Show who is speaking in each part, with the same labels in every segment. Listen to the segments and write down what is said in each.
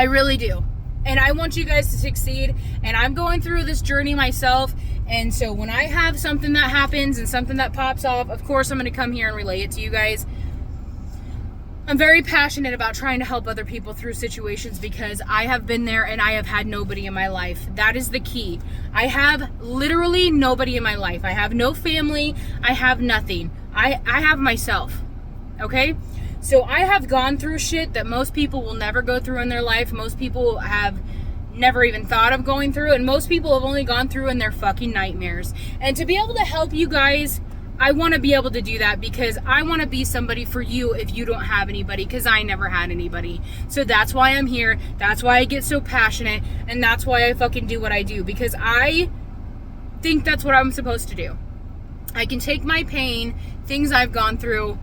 Speaker 1: I really do. And I want you guys to succeed. And I'm going through this journey myself. And so when I have something that happens and something that pops off, of course I'm going to come here and relay it to you guys. I'm very passionate about trying to help other people through situations because I have been there and I have had nobody in my life. That is the key. I have literally nobody in my life. I have no family. I have nothing. I have myself. Okay? So I have gone through shit that most people will never go through in their life. Most people have never even thought of going through. And most people have only gone through in their fucking nightmares. And to be able to help you guys, I want to be able to do that because I want to be somebody for you if you don't have anybody, because I never had anybody. So that's why I'm here. That's why I get so passionate. And that's why I fucking do what I do, because I think that's what I'm supposed to do. I can take my pain, things I've gone through,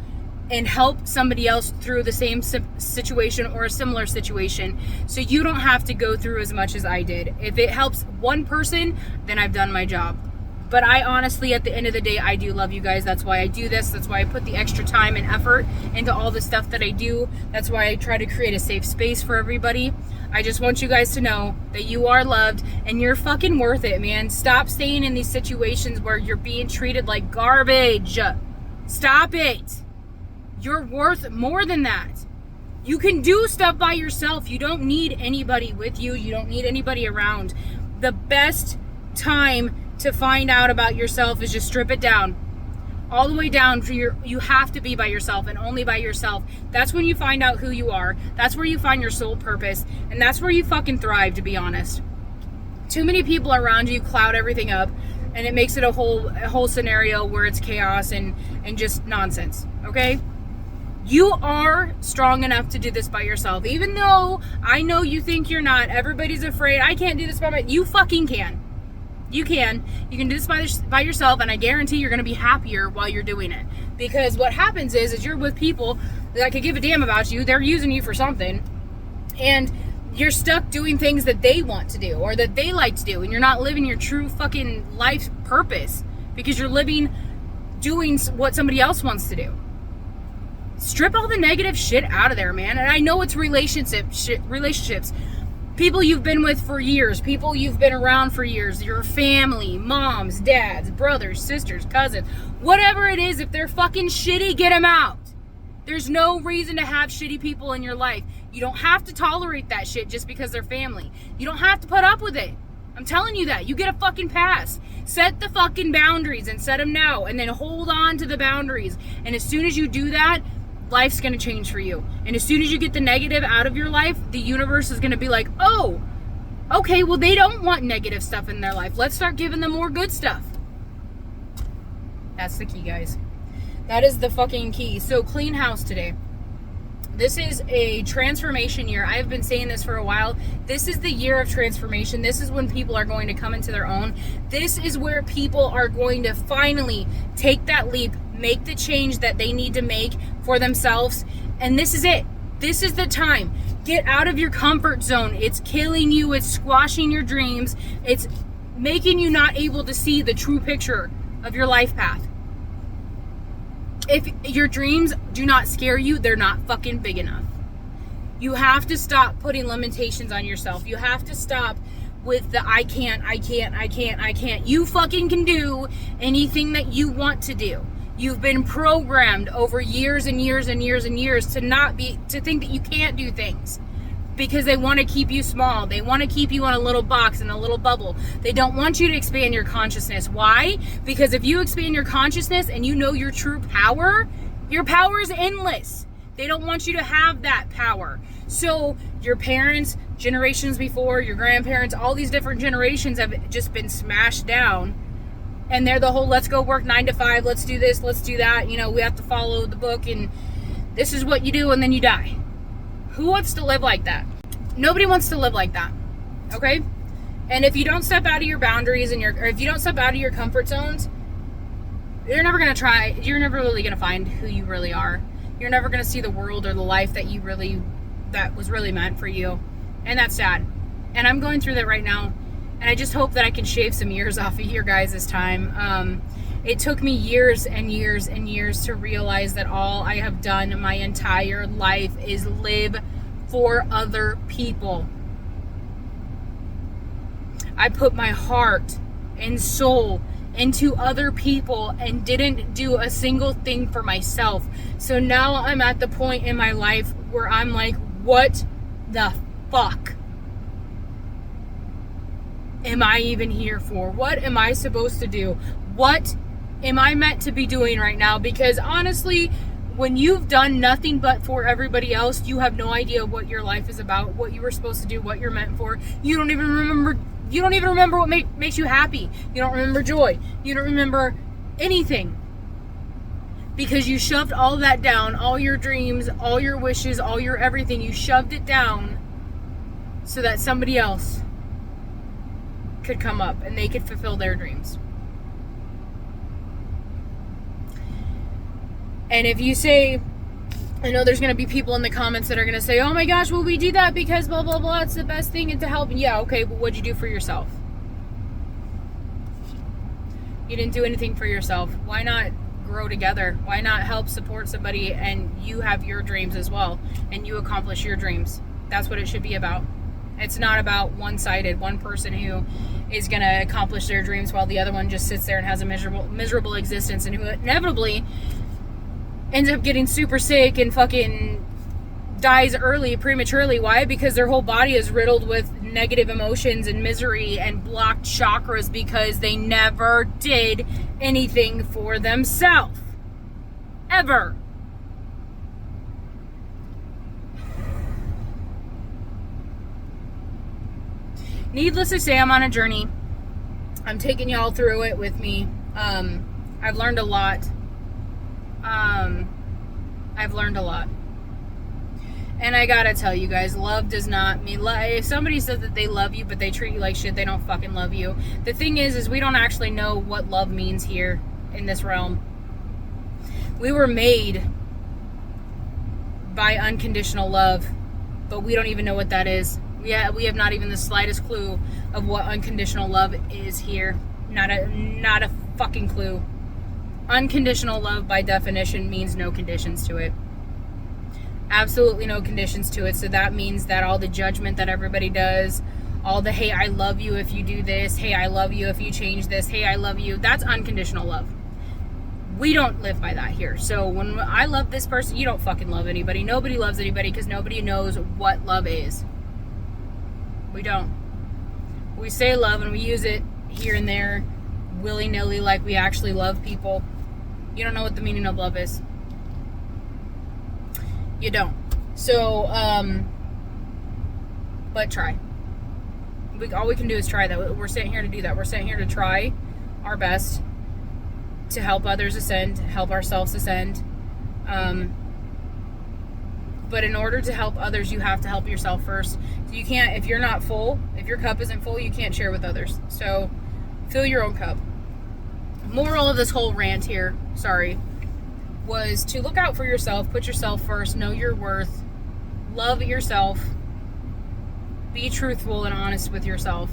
Speaker 1: and help somebody else through the same situation or a similar situation, so you don't have to go through as much as I did. If it helps one person, then I've done my job. But I honestly, at the end of the day, I do love you guys. That's why I do this. That's why I put the extra time and effort into all the stuff that I do. That's why I try to create a safe space for everybody. I just want you guys to know that you are loved and you're fucking worth it, man. Stop staying in these situations where you're being treated like garbage. Stop it. You're worth more than that. You can do stuff by yourself. You don't need anybody with you. You don't need anybody around. The best time to find out about yourself is just strip it down. All the way down to you have to be by yourself and only by yourself. That's when you find out who you are. That's where you find your soul purpose. And that's where you fucking thrive, to be honest. Too many people around you cloud everything up, and it makes it a whole scenario where it's chaos and just nonsense. Okay? You are strong enough to do this by yourself. Even though I know you think you're not. Everybody's afraid. I can't do this by myself. You fucking can. You can. You can do this by yourself, and I guarantee you're going to be happier while you're doing it. Because what happens is you're with people that could give a damn about you. They're using you for something. And you're stuck doing things that they want to do or that they like to do. And you're not living your true fucking life purpose because you're doing what somebody else wants to do. Strip all the negative shit out of there, man. And I know it's relationships. People you've been with for years. People you've been around for years. Your family, moms, dads, brothers, sisters, cousins. Whatever it is, if they're fucking shitty, get them out. There's no reason to have shitty people in your life. You don't have to tolerate that shit just because they're family. You don't have to put up with it. I'm telling you that. You get a fucking pass. Set the fucking boundaries and set them now. And then hold on to the boundaries. And as soon as you do that, life's going to change for you. And as soon as you get the negative out of your life, the universe is going to be like, oh, okay, well, they don't want negative stuff in their life. Let's start giving them more good stuff. That's the key, guys. That is the fucking key. So clean house today. This is a transformation year. I've been saying this for a while. This is the year of transformation. This is when people are going to come into their own. This is where people are going to finally take that leap, make the change that they need to make for themselves. And this is it. This is the time. Get out of your comfort zone. It's killing you. It's squashing your dreams. It's making you not able to see the true picture of your life path. If your dreams do not scare you, they're not fucking big enough. You have to stop putting limitations on yourself. You have to stop with the I can't. You fucking can do anything that you want to do. You've been programmed over years and years and years and years to think that you can't do things because they want to keep you small. They want to keep you in a little box, in a little bubble. They don't want you to expand your consciousness. Why? Because if you expand your consciousness and you know your true power, your power is endless. They don't want you to have that power. So your parents, generations before, your grandparents, all these different generations have just been smashed down. And they're the whole, let's go work 9 to 5, let's do this, let's do that. You know, we have to follow the book and this is what you do and then you die. Who wants to live like that? Nobody wants to live like that. Okay? And if you don't step out of your boundaries or if you don't step out of your comfort zones, you're never really going to find who you really are. You're never going to see the world or the life that was really meant for you. And that's sad. And I'm going through that right now. And I just hope that I can shave some years off of your guys' time. It took me years and years and years to realize that all I have done my entire life is live for other people. I put my heart and soul into other people and didn't do a single thing for myself. So now I'm at the point in my life where I'm like, what the fuck am I even here for? What am I supposed to do? What am I meant to be doing right now? Because honestly, when you've done nothing but for everybody else, you have no idea what your life is about, what you were supposed to do, what you're meant for. You don't even remember what makes you happy. You don't remember joy. You don't remember anything. Because you shoved all that down, all your dreams, all your wishes, all your everything. You shoved it down so that somebody else could come up and they could fulfill their dreams. And if you say, I know there's going to be people in the comments that are going to say, oh my gosh, well, we do that because blah, blah, blah. It's the best thing and to help. And yeah, okay, but what'd you do for yourself? You didn't do anything for yourself. Why not grow together? Why not help support somebody and you have your dreams as well and you accomplish your dreams? That's what it should be about. It's not about one-sided, one person who is going to accomplish their dreams while the other one just sits there and has a miserable existence and who inevitably ends up getting super sick and fucking dies prematurely. Why? Because their whole body is riddled with negative emotions and misery and blocked chakras because they never did anything for themselves. Ever. Needless to say, I'm on a journey. I'm taking y'all through it with me. I've learned a lot. And I gotta tell you guys, love does not mean if somebody says that they love you but they treat you like shit, they don't fucking love you. The thing is we don't actually know what love means here in this realm. We were made by unconditional love, but we don't even know what that is. We have not even the slightest clue of what unconditional love is here. Not a fucking clue. Unconditional love, by definition, means no conditions to it. Absolutely no conditions to it. So that means that all the judgment that everybody does, all the, hey, I love you if you do this, hey, I love you if you change this, hey, I love you, that's unconditional love. We don't live by that here. So when I love this person, you don't fucking love anybody. Nobody loves anybody because nobody knows what love is. We don't. We say love and we use it here and there willy-nilly like we actually love people. You don't know what the meaning of love is. You don't. So, but try. All we can do is try that. We're sitting here to do that. We're sitting here to try our best to help others ascend, help ourselves ascend. But in order to help others, you have to help yourself first. So you can't, if you're not full, if your cup isn't full, you can't share with others. So fill your own cup. Moral of this whole rant here, was to look out for yourself, put yourself first, know your worth, love yourself, be truthful and honest with yourself.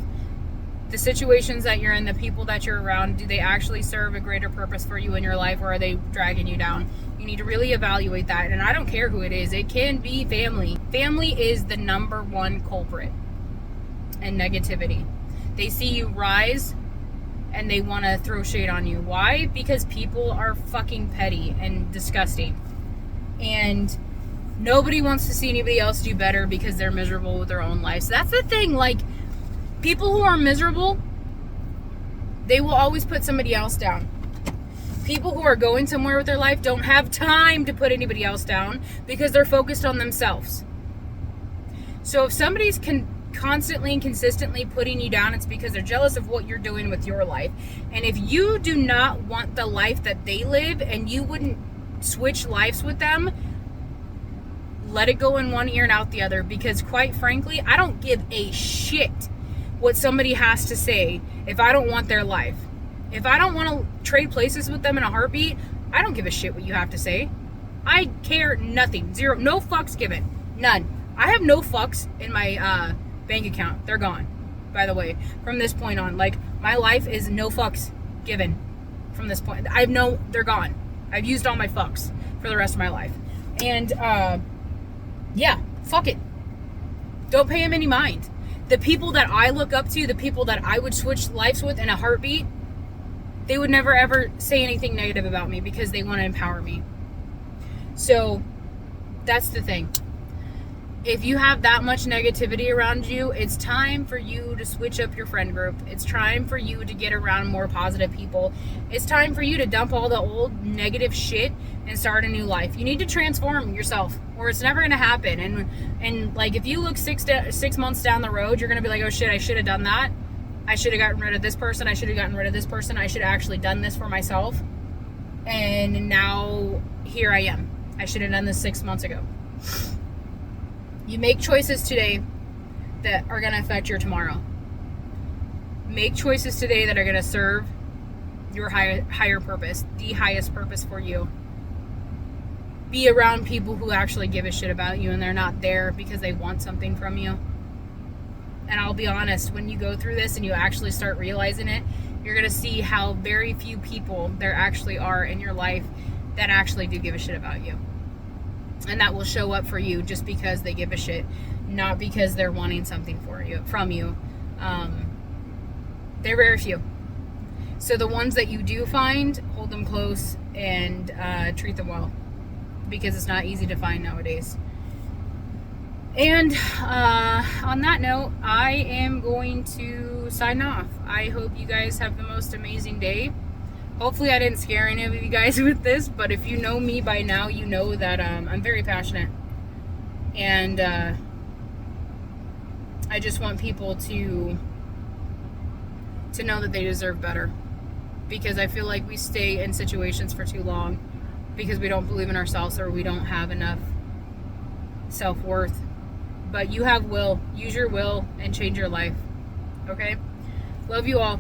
Speaker 1: The situations that you're in, the people that you're around, do they actually serve a greater purpose for you in your life, or are they dragging you down? You need to really evaluate that. And I don't care who it is. It can be family. Family is the number one culprit in negativity. They see you rise and they want to throw shade on you. Why? Because people are fucking petty and disgusting. And nobody wants to see anybody else do better because they're miserable with their own lives. So that's the thing. Like, people who are miserable, they will always put somebody else down. People who are going somewhere with their life don't have time to put anybody else down because they're focused on themselves. So if somebody's constantly and consistently putting you down, it's because they're jealous of what you're doing with your life. And if you do not want the life that they live and you wouldn't switch lives with them, let it go in one ear and out the other, because quite frankly, I don't give a shit what somebody has to say if I don't want their life. If I don't want to trade places with them in a heartbeat, I don't give a shit what you have to say. I care nothing. Zero. No fucks given. None. I have no fucks in my bank account. They're gone, by the way, from this point on. Like, my life is no fucks given from this point. They're gone. I've used all my fucks for the rest of my life. And, yeah, fuck it. Don't pay them any mind. The people that I look up to, the people that I would switch lives with in a heartbeat, they would never ever say anything negative about me because they want to empower me. So that's the thing. If you have that much negativity around you, it's time for you to switch up your friend group. It's time for you to get around more positive people. It's time for you to dump all the old negative shit and start a new life. You need to transform yourself, or it's never going to happen. And like, if you look 6 months down the road, you're going to be like, oh shit, I should have done that. I should have gotten rid of this person. I should have gotten rid of this person. I should have actually done this for myself. And now here I am. I should have done this 6 months ago. You make choices today that are going to affect your tomorrow. Make choices today that are going to serve your higher purpose, the highest purpose for you. Be around people who actually give a shit about you and they're not there because they want something from you. And I'll be honest, when you go through this and you actually start realizing it, you're going to see how very few people there actually are in your life that actually do give a shit about you. And that will show up for you just because they give a shit, not because they're wanting something from you. They're very few. So the ones that you do find, hold them close and treat them well, because it's not easy to find nowadays. And on that note, I am going to sign off. I hope you guys have the most amazing day. Hopefully I didn't scare any of you guys with this, but if you know me by now, you know that I'm very passionate. And I just want people to know that they deserve better. Because I feel like we stay in situations for too long because we don't believe in ourselves or we don't have enough self-worth. But you have will. Use your will and change your life. Okay? Love you all.